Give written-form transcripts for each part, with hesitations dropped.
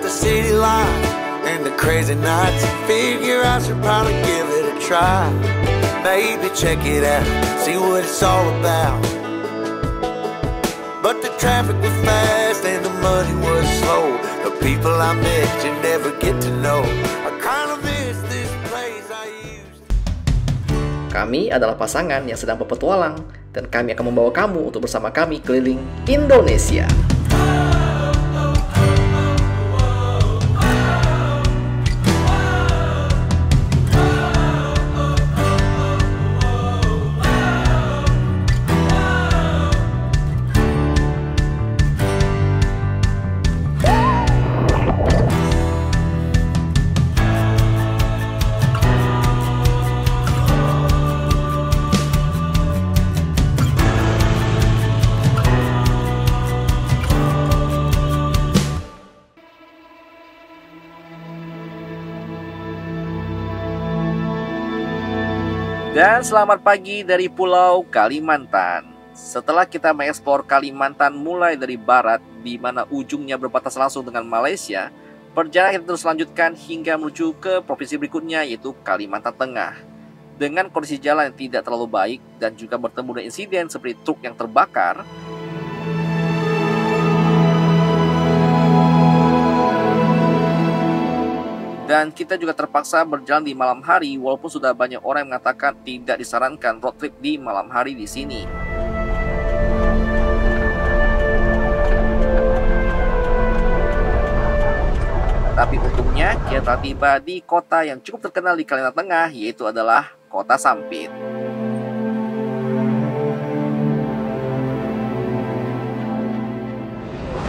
the city lights and the crazy nights. Figure I should probably give it a try. Maybe check it out, see what it's all about. But the traffic was fast and the money was slow. The people I met you never get to know. I kinda miss this place I used. Kami adalah pasangan yang sedang berpetualang, dan kami akan membawa kamu untuk bersama kami keliling Indonesia. Dan selamat pagi dari Pulau Kalimantan. Setelah kita mengeksplor Kalimantan mulai dari barat, di mana ujungnya berbatas langsung dengan Malaysia, perjalanan kita terus lanjutkan hingga menuju ke provinsi berikutnya, yaitu Kalimantan Tengah. Dengan kondisi jalan yang tidak terlalu baik dan juga bertemu dengan insiden seperti truk yang terbakar, dan kita juga terpaksa berjalan di malam hari, walaupun sudah banyak orang yang mengatakan tidak disarankan road trip di malam hari di sini. Tapi untungnya kita telah tiba di kota yang cukup terkenal di Kalimantan Tengah, yaitu adalah Kota Sampit.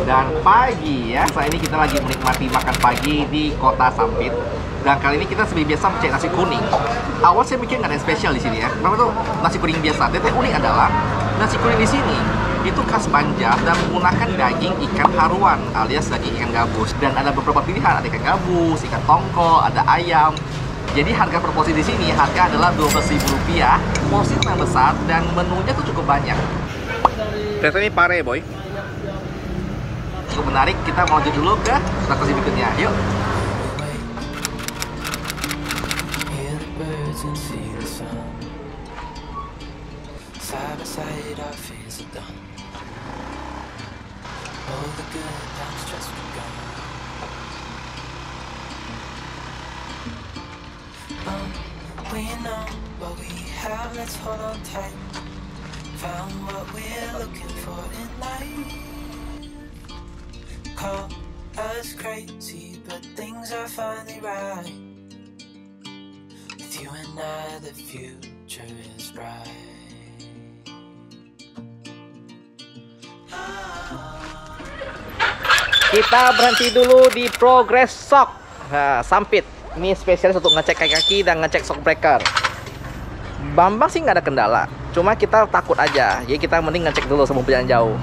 Dan pagi ya, saat ini kita lagi menikmati makan pagi di Kota Sampit. Dan kali ini kita seperti biasa mencari nasi kuning. Awal saya mikir nggak ada yang spesial di sini ya. Kenapa tuh nasi kuning biasa? Tapi unik adalah nasi kuning di sini itu khas Banjar dan menggunakan daging ikan haruan alias daging ikan gabus. Dan ada beberapa pilihan, ada ikan gabus, ikan tongkol, ada ayam. Jadi harga per porsi di sini harga adalah Rp12.000. Porsi yang besar dan menunya tuh cukup banyak. Ternyata ini pare boy. Cukup menarik, kita mau lanjut dulu ke lokasi berikutnya. Yuk. Call us crazy, but things are finally right. With you and I, the future is bright. Kita berhenti dulu di Progress Shock Sampit. Ini spesialis untuk ngecek kaki dan ngecek shock breaker. Bambang sih nggak ada kendala, cuma kita takut aja. Jadi kita mending ngecek dulu sebelum perjalanan jauh.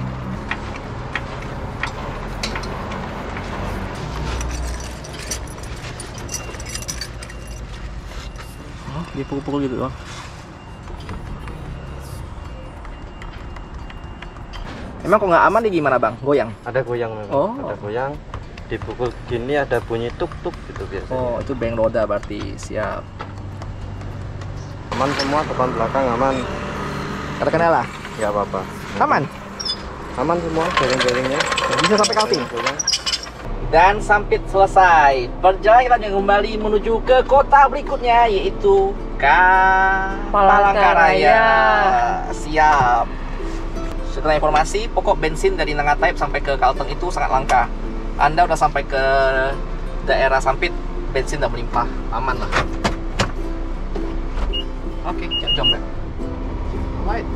Dipukul-pukul gitu doang. Emang kok nggak aman nih gimana bang? Goyang? Ada goyang memang. Oh. Ada goyang. Dipukul gini ada bunyi tuk-tuk gitu biasanya. Oh, itu bank roda berarti. Siap. Aman semua, depan belakang aman. Ada kendala? Nggak apa-apa. Aman? Aman semua, bearing-bearingnya. Bisa sampai kalting? Dan Sampit selesai. Perjalanan kita kembali menuju ke kota berikutnya, yaitu Palangkaraya. Siap. Setelah informasi, pokok bensin dari Nangatype sampai ke Kalteng itu sangat langka. Anda udah sampai ke daerah Sampit, bensin udah melimpah, aman lah. Oke, jom deh. Right.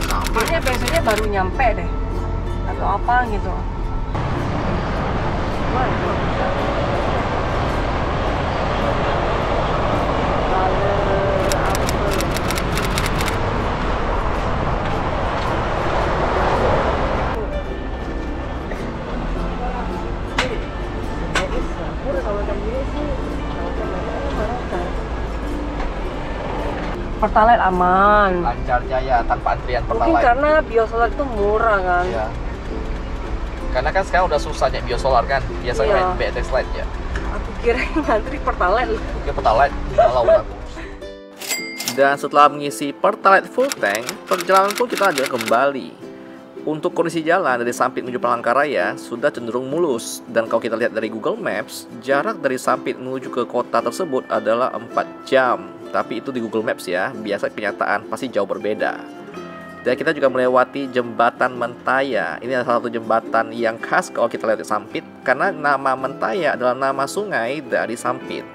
Kayaknya bensinnya baru nyampe deh, atau apa gitu. Pertalite aman. Lancar jaya tanpa antrian Mungkin Pertalite. karena biosolar itu murah kan. Iya. Karena kan sekarang udah susah nyari biosolar kan. Biasanya Iya. main BTS Lite ya. Aku kira ngantri Pertalite. Oke, Pertalite. Kalau udah. Dan setelah mengisi Pertalite full tank, perjalanan pun kita lanjut kembali. Untuk kondisi jalan dari Sampit menuju Palangkaraya sudah cenderung mulus. Dan kalau kita lihat dari Google Maps, jarak dari Sampit menuju ke kota tersebut adalah 4 jam. Tapi itu di Google Maps ya, biasa kenyataan pasti jauh berbeda. Dan kita juga melewati jembatan Mentaya. Ini adalah salah satu jembatan yang khas kalau kita lihat di Sampit, karena nama Mentaya adalah nama sungai dari Sampit.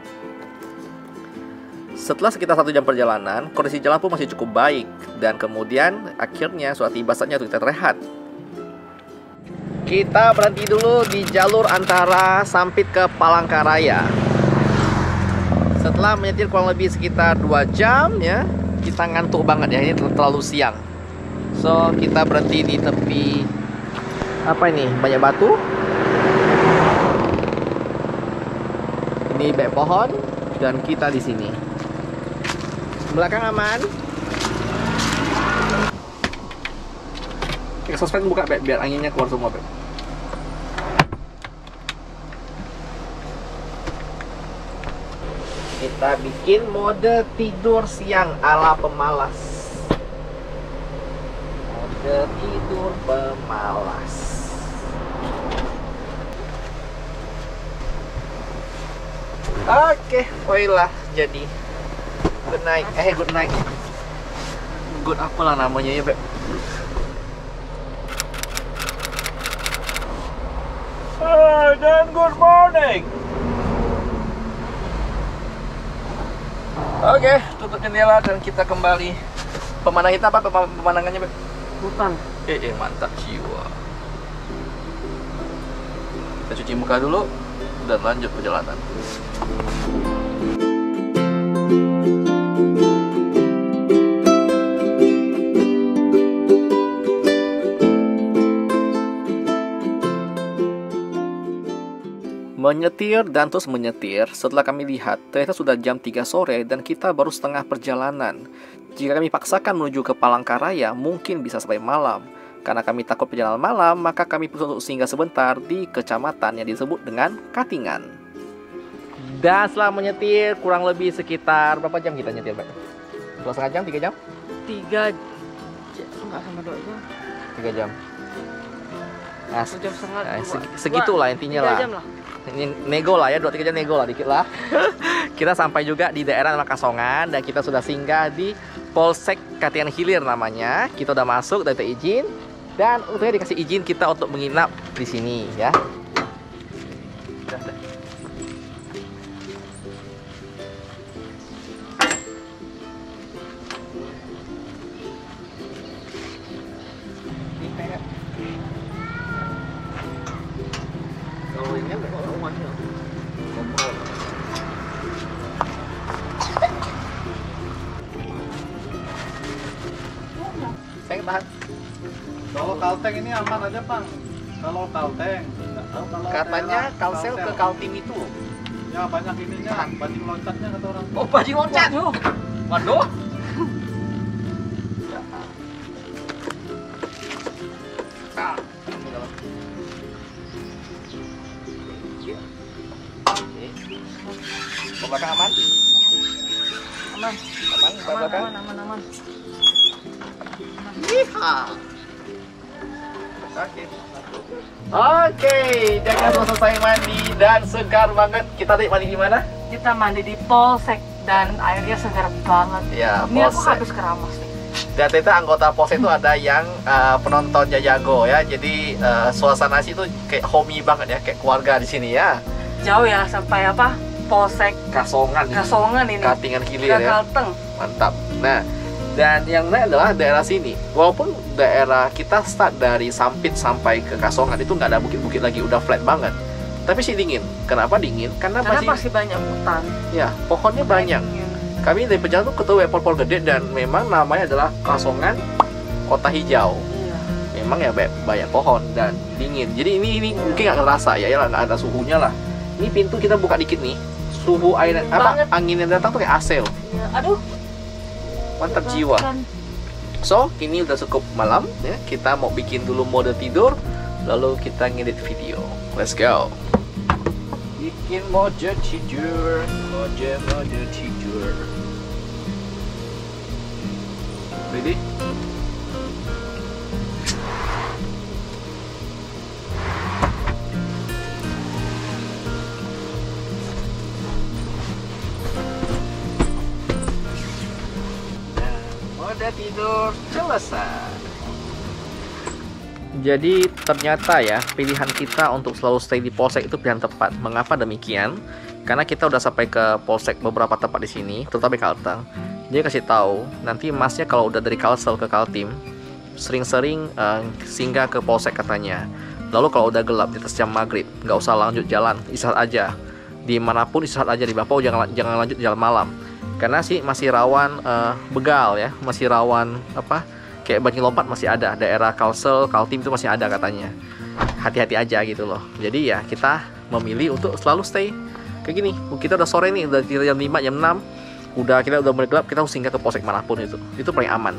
Setelah sekitar 1 jam perjalanan, kondisi jalan pun masih cukup baik. Dan kemudian akhirnya sudah tiba saatnya untuk kita rehat. Kita berhenti dulu di jalur antara Sampit ke Palangkaraya. Setelah menyetir kurang lebih sekitar 2 jam ya, kita ngantuk banget ya, ini terlalu siang. So, kita berhenti di tepi apa ini? Banyak batu. Ini bek pohon dan kita di sini. Belakang aman. Exhaust fan buka Beb, biar anginnya keluar semua Beb. Kita bikin mode tidur siang ala pemalas. Mode tidur pemalas. Oke, voila jadi. Good night, good night. Good apalah namanya ya Beb. Dan good morning. Oke, tutup jendela dan kita kembali. Pemandangan kita apa pemandangannya Beb? Hutan. Mantap jiwa. Kita cuci muka dulu dan lanjut perjalanan. Menyetir dan terus menyetir, setelah kami lihat ternyata sudah jam 3 sore dan kita baru setengah perjalanan. Jika kami paksakan menuju ke Palangkaraya, mungkin bisa sampai malam. Karena kami takut perjalanan malam, maka kami perlu untuk singgah sebentar di kecamatan yang disebut dengan Katingan. Dan setelah menyetir kurang lebih sekitar berapa jam kita nyetir, Pak? 2,5 jam, 3 jam? 3 enggak sama 2 jam. 3 jam. Nah, 1 jam setengah. segitulah intinya 3 lah. jam lah. Ini nego lah ya, 2-3 jam nego lah dikit lah. Kita sampai juga di daerah nama Kasongan dan kita sudah singgah di Polsek Katingan Hilir namanya. Kita udah masuk, udah izin dan untungnya dikasih izin kita untuk menginap di sini ya. Udah. Kalau ini apa rumahnya? Kompor. Saya tahan. Kalau Kalteng ini aman aja, Bang. Kalau Kalteng, nggak tahu kalau Katanya daerah Kalsel ke Kaltim itu. Ya banyak ininya, bajing loncatnya kata orang. Oh, bajing loncat. Waduh. Belakang aman? Aman. Aman, belakang. Aman. Oke, jangan selesai mandi dan segar banget. Kita tadi mandi di mana? Kita mandi di Polsek dan airnya segar banget. Ya, Ini aku Polsek. habis keramas nih. Dan ternyata anggota Polsek itu ada yang penonton Jajago ya. Jadi suasana sih itu kayak homey banget ya, kayak keluarga di sini ya. Jauh ya sampai apa? Polsek Kasongan, Kasongan ini. Katingan Hilir ya. Kalteng. Mantap. Nah, dan yang lain adalah daerah sini. Walaupun daerah kita start dari Sampit sampai ke Kasongan itu nggak ada bukit-bukit lagi, udah flat banget. Tapi sih dingin. Kenapa dingin? Karena masih banyak hutan. ya pohonnya banyak. Kami dari perjalanan tuh ketemu pohon gede dan memang namanya adalah Kasongan Kota Hijau. Iya. Memang ya banyak pohon dan dingin. Jadi ini mungkin nggak ngerasa ya nggak ada suhunya lah. Ini pintu kita buka dikit nih. Suhu air Banget. angin yang datang tuh kayak AC loh. Ya, aduh. Mantap jiwa. So, ini udah cukup malam ya. Kita mau bikin dulu mode tidur, lalu kita ngedit video. Let's go. Bikin mode tidur, mode tidur. Ready? Udah tidur selesai. Jadi ternyata ya pilihan kita untuk selalu stay di polsek itu pilihan tepat. Mengapa demikian? Karena kita udah sampai ke polsek beberapa tempat di sini, terutama Kalteng. Dia kasih tahu nanti masnya kalau udah dari Kalsel ke Kaltim sering-sering singgah ke polsek katanya. Lalu kalau udah gelap di atas jam maghrib, nggak usah lanjut jalan, istirahat aja. Dimanapun istirahat aja di Bapau, jangan lanjut jalan malam. Karena sih masih rawan begal ya, masih rawan kayak banjir lompat masih ada, daerah Kalsel, Kaltim itu masih ada katanya. Hati-hati aja gitu loh. Jadi ya kita memilih untuk selalu stay kayak gini. Kita udah sore nih, udah jam 5, jam 6, kita udah mulai gelap, kita harus singgah ke polsek manapun itu paling aman.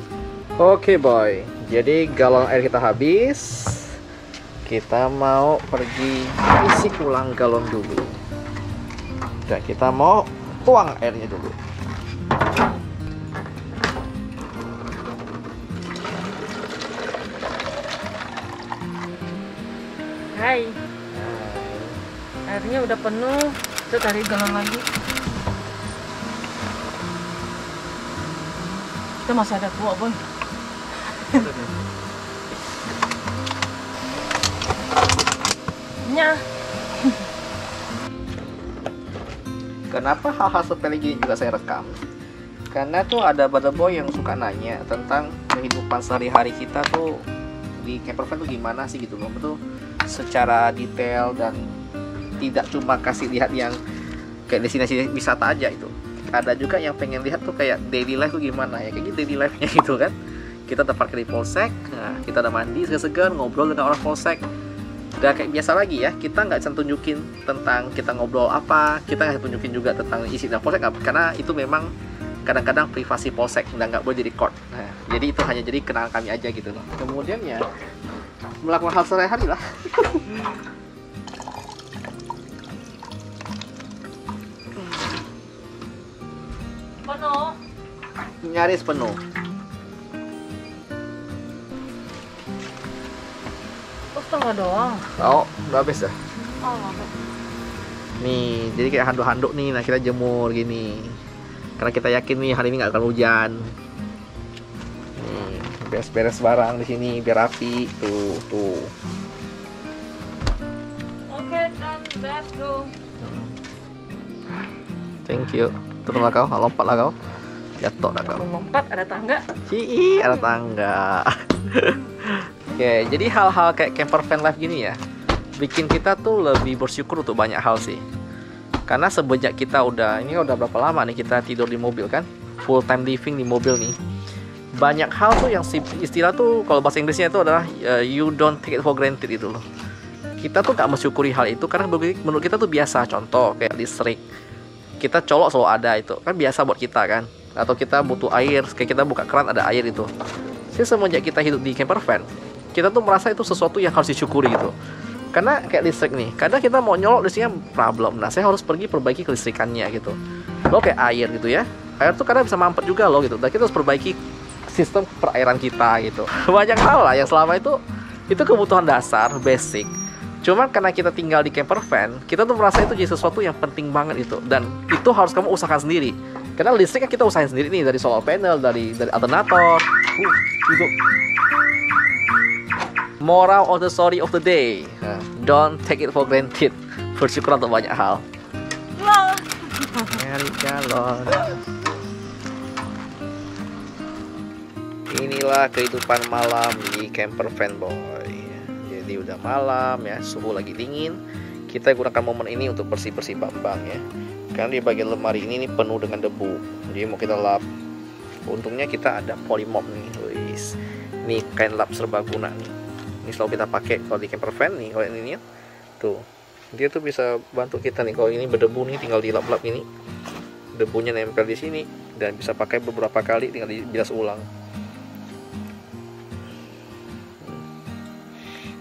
Oke boy, jadi galon air kita habis, kita mau pergi isi ulang galon dulu, dan kita mau tuang airnya dulu. Hai. Airnya udah penuh. Kita tarik galon lagi. Kita masih ada kuah, Boy. Nya. Kenapa hal-hal sepele gini juga saya rekam? Karena tuh ada brother boy yang suka nanya tentang kehidupan sehari-hari kita tuh di campervan tuh gimana sih gitu loh, betul secara detail dan tidak cuma kasih lihat yang kayak destinasi wisata aja itu. Ada juga yang pengen lihat tuh kayak daily life tuh gimana ya, kayak gitu daily life-nya gitu kan. Kita terparkir di polsek, nah kita udah mandi segar-segar, ngobrol dengan orang polsek. Dan kayak biasa lagi ya, kita nggak bisa tunjukin tentang kita ngobrol apa, kita nggak tunjukin juga tentang isi dan polsek karena itu memang kadang-kadang privasi polsek dan nggak boleh di record. Nah, jadi itu hanya jadi kenangan kami aja gitu loh. Kemudian ya melakukan hal sehari-hari lah. Penuh. Nyaris penuh. Oh, setengah doang. Oh, udah habis dah. Oh, habis. Nih, jadi kayak handuk-handuk nih, nah kita jemur gini. Karena kita yakin nih hari ini nggak akan hujan. Nih, beres-beres barang di sini biar rapi. Tuh. Oke, dan let's go. Thank you. Turunlah kau, lompatlah kau. Jatuh lah kau. Lompat, ada tangga. Cii, ada tangga. Oke, jadi hal-hal kayak camper van life gini ya, bikin kita tuh lebih bersyukur untuk banyak hal sih. Karena semenjak kita udah berapa lama nih kita tidur di mobil kan, full time living di mobil nih, banyak hal tuh yang istilah tuh kalau bahasa Inggrisnya itu adalah you don't take it for granted itu loh. Kita tuh gak mensyukuri hal itu karena menurut kita tuh biasa. Contoh kayak listrik, kita colok selalu ada, itu kan biasa buat kita kan. Atau kita butuh air, kayak kita buka keran ada air itu. Jadi semenjak kita hidup di camper van, kita tuh merasa itu sesuatu yang harus disyukuri gitu. Karena kayak listrik nih, kadang kita mau nyolok listriknya problem. Nah, saya harus pergi perbaiki kelistrikannya gitu. Lo kayak air gitu ya, air tuh kadang bisa mampet juga loh gitu. Dan kita harus perbaiki sistem perairan kita gitu. Banyak hal lah yang selama itu kebutuhan dasar, basic. Cuman karena kita tinggal di camper van, kita tuh merasa itu jadi sesuatu yang penting banget itu. Dan itu harus kamu usahakan sendiri. Karena listrik kan kita usahain sendiri nih, dari solar panel, dari alternator. Itu. Moral of the story of the day, don't take it for granted. Bersyukur untuk banyak hal. Nyari galon. Inilah kehidupan malam di camper van boy. Jadi udah malam ya, suhu lagi dingin. Kita gunakan momen ini untuk bersih-bersih bambang ya. Karena di bagian lemari ini penuh dengan debu. Jadi mau kita lap. Untungnya kita ada polymop nih, guys. Ini kain lap serbaguna nih. Ini selalu kita pakai kalau di camper van nih, kalau ini ya. Tuh. Dia tuh bisa bantu kita nih kalau ini berdebu nih, tinggal dilap-lap ini. Debunya nempel di sini dan bisa pakai beberapa kali, tinggal dibilas ulang.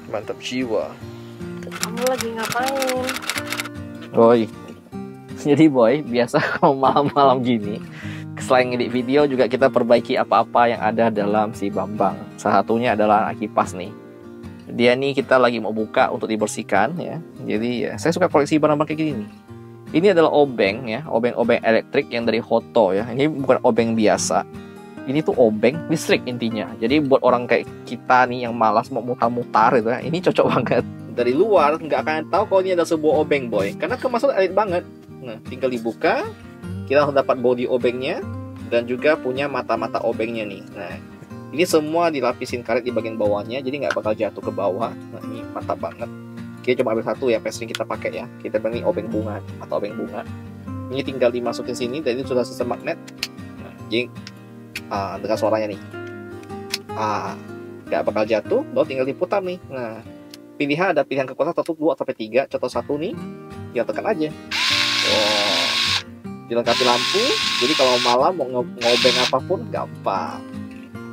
Mantap jiwa. Kamu lagi ngapain? Boy. Jadi boy, biasa kalau malam-malam gini, selain ngedit video juga kita perbaiki apa-apa yang ada dalam si Bambang. Salah satunya adalah kipas nih. Dia nih kita lagi mau buka untuk dibersihkan ya. Jadi ya, saya suka koleksi barang-barang kayak gini nih. Ini adalah obeng ya, obeng-obeng elektrik yang dari Hoto ya. Ini bukan obeng biasa. Ini tuh obeng listrik intinya. Jadi buat orang kayak kita nih yang malas mau mutar-mutar gitu ya, ini cocok banget. Dari luar nggak akan tahu kalau ini ada sebuah obeng boy, karena kemasan elit banget. Nah, tinggal dibuka, kita langsung dapat body obengnya dan juga punya mata-mata obengnya nih. Nah, ini semua dilapisin karet di bagian bawahnya, jadi nggak bakal jatuh ke bawah. Nah, ini mantap banget. Kita coba ambil satu yang sering kita pakai ya. Kita beli obeng bunga atau obeng bunga. Ini tinggal dimasukin sini, dan ini sudah sistem magnet. Nah, jadi dengan suaranya nih, nggak bakal jatuh. Lalu tinggal diputar nih. Nah, pilihan ada pilihan kekuatan 1, 2, sampai 3. Contoh 1 nih, ya tekan aja. Oh, dilengkapi lampu, jadi kalau malam mau ngobeng apapun gampang.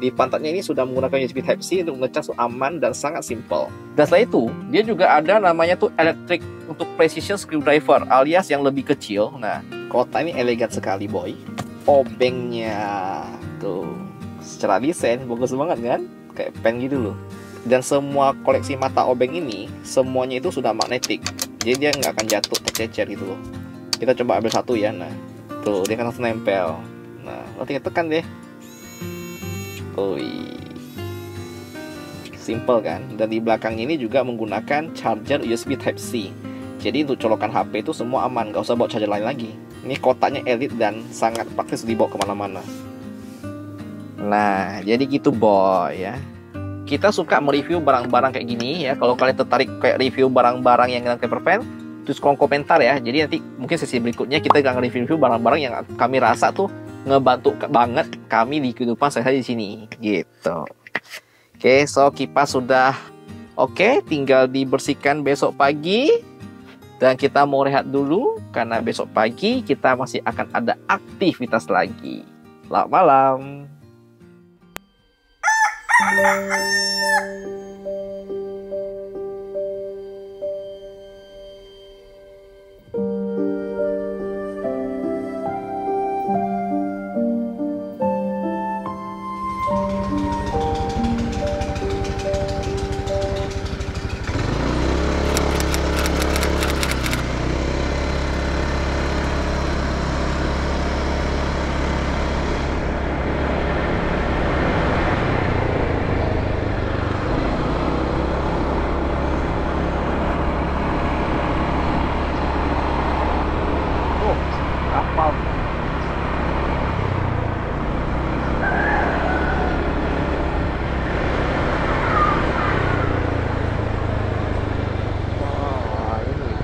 Di pantatnya ini sudah menggunakan USB Type-C untuk ngecas aman dan sangat simpel. Dan setelah itu, dia juga ada namanya tuh electric untuk precision screwdriver alias yang lebih kecil. Nah, kotak ini elegan sekali boy. Obengnya tuh secara desain bagus banget kan? Kayak pen gitu loh. Dan semua koleksi mata obeng ini semuanya itu sudah magnetik. Jadi dia nggak akan jatuh tercecer gitu loh. Kita coba ambil satu ya. Nah, tuh dia kan langsung nempel. Nah, lo tinggal tekan deh. Wih, simple kan? Dan di belakang ini juga menggunakan charger USB Type-C. Jadi untuk colokan HP itu semua aman, nggak usah bawa charger lain lagi. Ini kotaknya elit dan sangat praktis dibawa kemana-mana. Nah, jadi gitu boy ya. Kita suka mereview barang-barang kayak gini ya. Kalau kalian tertarik kayak review barang-barang yang dengan camper van, terus kolom komentar ya. Jadi nanti mungkin sesi berikutnya kita akan review barang-barang yang kami rasa tuh ngebantu banget kami di kehidupan sehari-hari di sini gitu. Oke, so kipas sudah oke, tinggal dibersihkan besok pagi. Dan kita mau rehat dulu karena besok pagi kita masih akan ada aktivitas lagi. Selamat malam.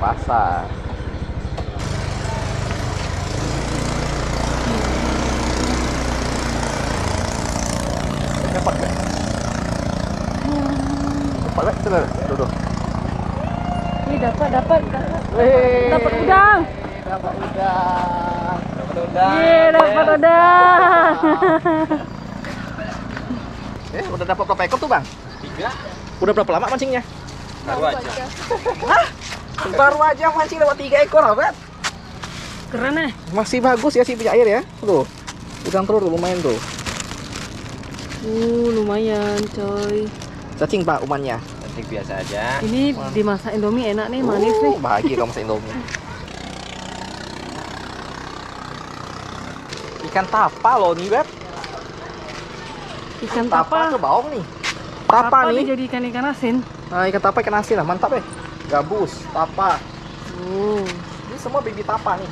Pasar. Dapat nggak? Dapat nggak? Tuh. Ini dapat udang. Dapat udang. Dapat udang. Udah dapat berapa ekor tuh bang? 3. Udah berapa lama mancingnya? Baru aja. Hah? Baru aja mancing dapat 3 ekor, Abad. Keren nih. Masih bagus ya si punya air ya. Tuh. Udang telur tuh lumayan tuh. Lumayan coy. Cacing pak umannya. Cantik biasa aja. Ini dimasak Indomie enak nih, manis nih. Bahagia kalau masak Indomie. Ikan tapa loh nih, Beb. Ikan Tapa ke tapa. bawah nih. Tapa nih. Jadi ikan asin. Nah, ikan tapa ikan asin lah, mantap ya. Gabus, tapa. Ini semua baby tapa nih.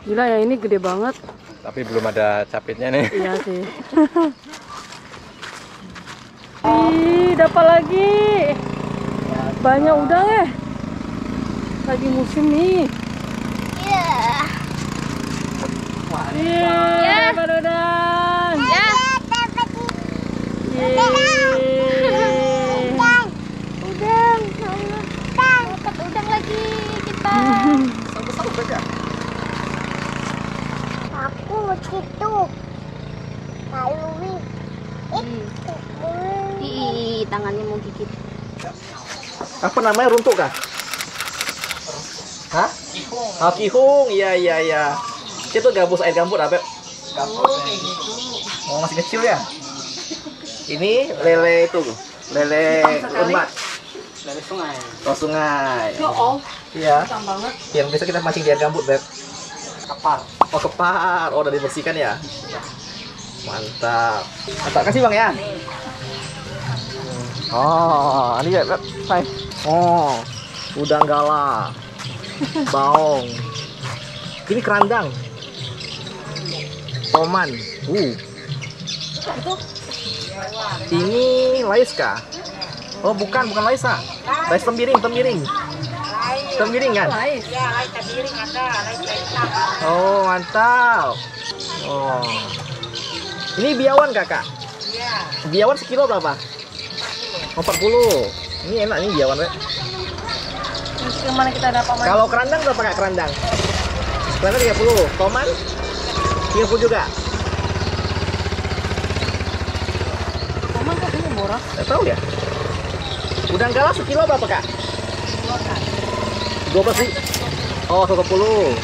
Gila ya, ini gede banget. Tapi belum ada capitnya nih. Iya sih. Ih, dapat lagi. Banyak udang ya. Lagi musim nih. Iya. Dapat udang. Ya. Udang. Dapat udang lagi kita. Besar saja. Aku gitu. Lalu Ih, tangannya mau gigit. Apa namanya, runtuk kah? Hah? Kihung. Oh, kihung. Iya. Itu gabus air gambut apa? Gabus kayak gitu. Oh, masih kecil ya? Ini lele itu, lele lemak. Dari sungai. Oh, sungai. Iya. Banget. Yang biasa kita mancing di air gambut, Beb. Kepar. Oh, kepar. Oh, udah dibersihkan ya? Mantap. Tak kasih Bang ya. Oh, ini ya, Beb. Hai. Oh, udang galah. Baong. Ini kerandang. Toman. Ini laiska. Oh, bukan laisa. Lais tembiring kan? Lais. Ya, lais tembiring ada, lais lengkap. Oh, mantap. Oh. Ini biawan, Kakak? Iya. Biawan sekilo berapa? 40. Ini enak nih biawan, Rek. Kemana kita dapat main? Kalau kerandang berapa, Kak, kerandang? Kerandang 30. Toman 30 juga. Toman kok kayaknya murah. Nggak tahu ya. Udang galah sekilo berapa, Kak? 12 sih. Oh, 110.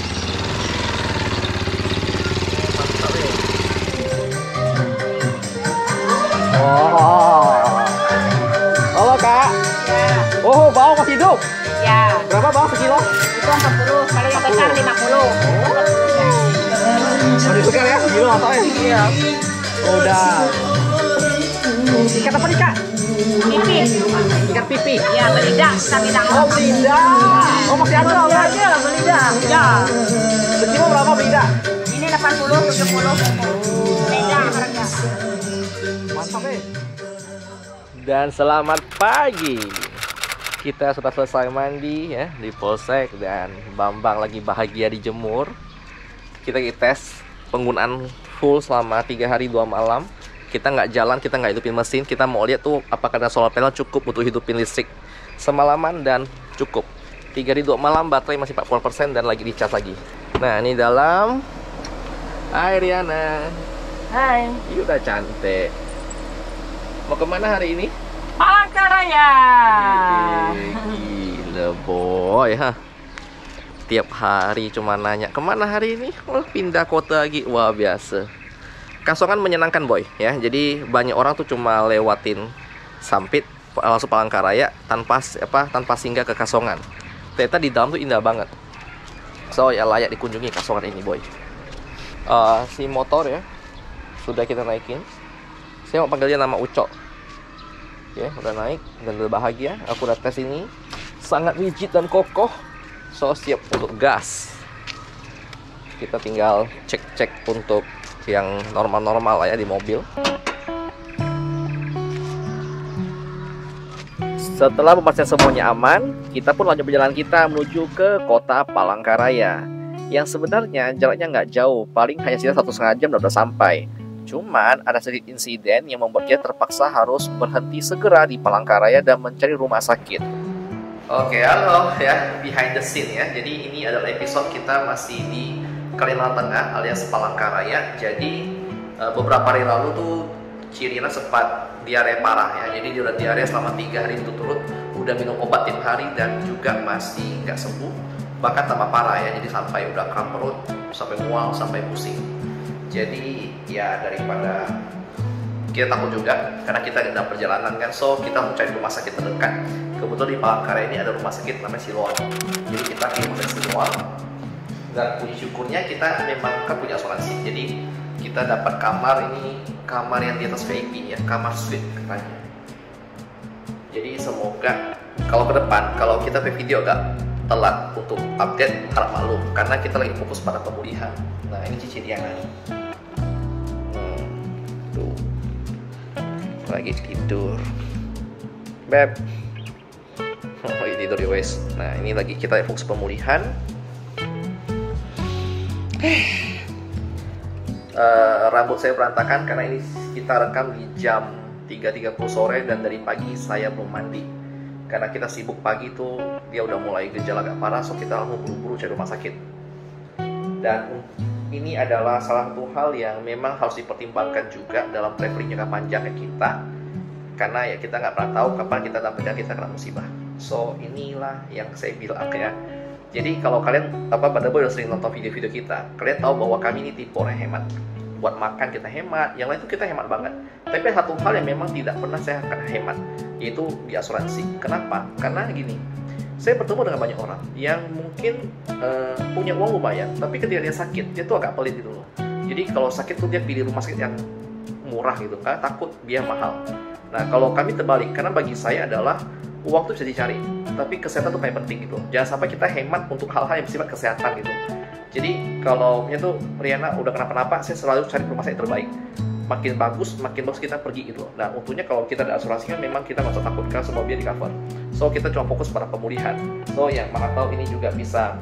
Mantap nih. Oh. Halo, Kak. Ya. Oh, bawang masih hidup. Ya. Berapa bawang sekilo? Itu 40. Kalau yang besar 50. Masih segar ya, sekilo atau ya? Iya. Oh, udah. Ikan apa nih, Kak? Pipis. Ikan pipi. Ya, belidang. Kita bidang. Oh, belida. Oh, masih ada lah. Iya, belidang. Ya. Sekilo berapa belida? Ini 80, 70. Belidang harga. Mantap, Dan selamat pagi. Kita sudah selesai mandi ya di Polsek dan Bambang lagi bahagia dijemur. Kita tes penggunaan full selama 3 hari 2 malam. Kita nggak jalan, kita nggak hidupin mesin. Kita mau lihat tuh apakah ada solar panel cukup untuk hidupin listrik semalaman, dan cukup. 3 hari 2 malam, baterai masih 40% dan lagi dicas lagi. Nah, ini dalam. Hai Riana. Hai. Ini udah cantik. Mau kemana hari ini? Palangkaraya. Gila boy, ha. Tiap hari cuma nanya kemana hari ini. Oh, pindah kota lagi. Wah, biasa. Kasongan menyenangkan boy ya. Jadi banyak orang tuh cuma lewatin Sampit langsung Palangkaraya tanpa singgah ke Kasongan. Ternyata di dalam tuh indah banget. So ya layak dikunjungi Kasongan ini boy. Si motor ya sudah kita naikin. Saya mau panggil dia nama Ucok. Ya, udah naik dan udah bahagia. Aku udah tes ini, sangat rigid dan kokoh. So siap untuk gas. Kita tinggal cek untuk yang normal-normal lah ya di mobil. Setelah memastikan semuanya aman, kita pun lanjut perjalanan kita menuju ke kota Palangkaraya. Yang sebenarnya jaraknya nggak jauh, paling hanya sekitar 1,5 jam dan udah sampai. Cuman ada sedikit insiden yang membuat kita terpaksa harus berhenti segera di Palangkaraya dan mencari rumah sakit. Oke, halo ya, behind the scene ya. Jadi ini adalah episode kita masih di Kalimantan Tengah alias Palangkaraya. Jadi beberapa hari lalu tuh Cirina sempat diare parah ya. Jadi dia udah diare selama 3 hari berturut-turut, udah minum obat tiap hari dan juga masih nggak sembuh, bahkan tambah parah ya. Jadi sampai udah kram perut, sampai mual, sampai pusing. Jadi ya daripada kita takut juga karena kita dalam perjalanan kan, so kita mau cari rumah sakit terdekat. Kebetulan di Palangkaraya ini ada rumah sakit namanya Siloam. Jadi kita pilih ke Siloam. Dan puji syukurnya kita memang kan punya asuransi. Jadi kita dapat kamar ini, kamar yang di atas VIP ya, kamar suite katanya. Jadi semoga kalau ke depan, kalau kita video agak telat untuk update, harap maklum karena kita lagi fokus pada pemulihan. Nah ini Cici Diana nih. Tuh lagi tidur, Beb. Lagi tidur ya wes. Nah ini lagi kita fokus pemulihan. Rambut saya berantakan karena ini kita rekam di jam 3.30 sore dan dari pagi saya belum mandi karena kita sibuk pagi tuh dia udah mulai gejala agak parah, so kita langsung buru-buru cari rumah sakit. Dan ini adalah salah satu hal yang memang harus dipertimbangkan juga dalam traveling jangka panjang kita. Karena ya kita nggak pernah tahu kapan kita dapat kita kena musibah. So inilah yang saya bilang ya. Jadi kalau kalian pada boy udah sering nonton video-video kita, kalian tahu bahwa kami ini tipe orang hemat. Buat makan kita hemat, yang lain itu kita hemat banget. Tapi satu hal yang memang tidak pernah saya akan hemat, yaitu di asuransi. Kenapa? Karena gini, saya bertemu dengan banyak orang yang mungkin punya uang lumayan, tapi ketika dia sakit, dia tuh agak pelit gitu loh. Jadi kalau sakit tuh dia pilih rumah sakit yang murah gitu, karena takut biaya mahal. Nah kalau kami terbalik, karena bagi saya adalah uang tuh bisa dicari, tapi kesehatan tuh paling penting gitu. Jangan sampai kita hemat untuk hal-hal yang bersifat kesehatan gitu. Jadi kalau tuh Riana udah kenapa-napa, saya selalu cari rumah sakit terbaik. Makin bagus kita pergi gitu. Nah untungnya kalau kita ada asuransi kan memang kita nggak usah takut karena semua biaya di cover. So kita cuma fokus pada pemulihan. So yang mana tahu ini juga bisa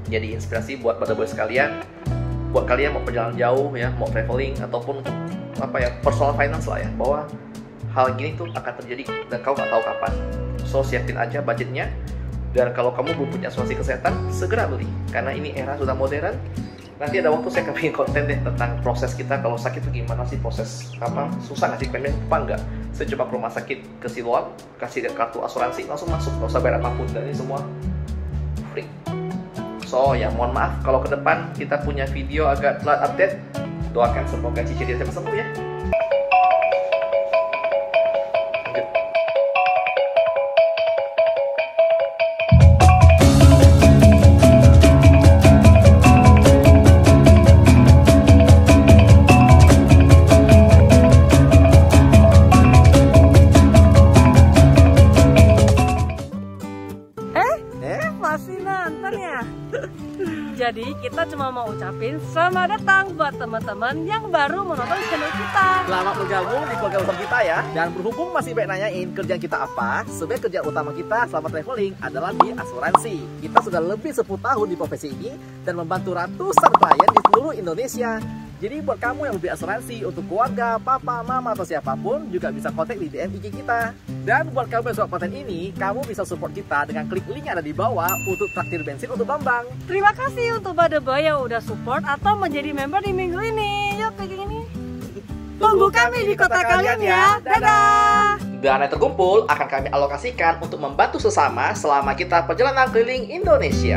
jadi inspirasi buat pada boy sekalian. Buat kalian mau perjalanan jauh ya, mau traveling ataupun personal finance lah ya, bahwa hal gini tuh akan terjadi dan kau nggak tahu kapan. So siapin aja budgetnya. Dan kalau kamu belum punya asuransi kesehatan, segera beli. Karena ini era sudah modern. Nanti ada waktu saya akan bikin konten deh tentang proses kita kalau sakit itu gimana sih, proses susah nggak sih payment apa enggak. Saya coba ke rumah sakit ke Siloam, kasih kartu asuransi, langsung masuk, nggak usah bayar apapun, dan ini semua free. So ya mohon maaf kalau ke depan kita punya video agak telat update. Doakan semoga Cici dia cepat sembuh ya. Masih nonton ya? Jadi kita cuma mau ucapin selamat datang buat teman-teman yang baru menonton channel kita. Selamat bergabung di keluarga besar kita ya. Dan berhubung masih banyak nanyain kerjaan kita apa, sebenarnya kerjaan utama kita selama traveling adalah di asuransi. Kita sudah lebih 10 tahun di profesi ini dan membantu ratusan klien di seluruh Indonesia. Jadi buat kamu yang beli asuransi untuk keluarga, papa, mama, atau siapapun juga bisa kontak di DM IG kita. Dan buat kamu yang suka konten ini, kamu bisa support kita dengan klik link yang ada di bawah untuk traktir bensin untuk Bambang. Terima kasih untuk pada boy yang udah support atau menjadi member di minggu ini. Yuk kayak gini. Tunggu kami di kota kalian ya. Dadah. Dana yang terkumpul akan kami alokasikan untuk membantu sesama selama kita perjalanan keliling Indonesia.